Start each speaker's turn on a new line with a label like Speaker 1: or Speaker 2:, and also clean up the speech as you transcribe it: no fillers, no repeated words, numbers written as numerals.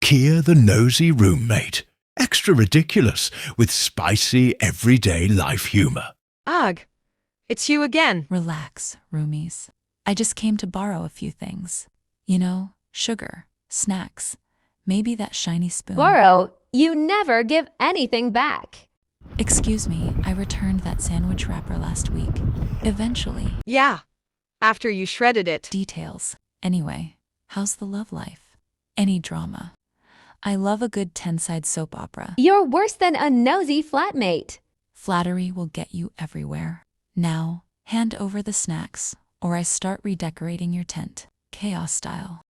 Speaker 1: Kea the Nosy roommate. Extra ridiculous with spicy everyday life humor.
Speaker 2: Ugh, it's you again.
Speaker 3: Relax, roomies. I just came to borrow a few things. You know, sugar, snacks, maybe that shiny spoon.
Speaker 4: Borrow, you never give anything back.
Speaker 3: Excuse me, I returned that sandwich wrapper last week. Eventually.
Speaker 2: Yeah, after you shredded it.
Speaker 3: Details. Anyway, how's the love life? Any drama? I love a good 10-side soap opera.
Speaker 4: You're worse than a nosy flatmate.
Speaker 3: Flattery will get you everywhere. Now, hand over the snacks, or I start redecorating your tent, chaos style.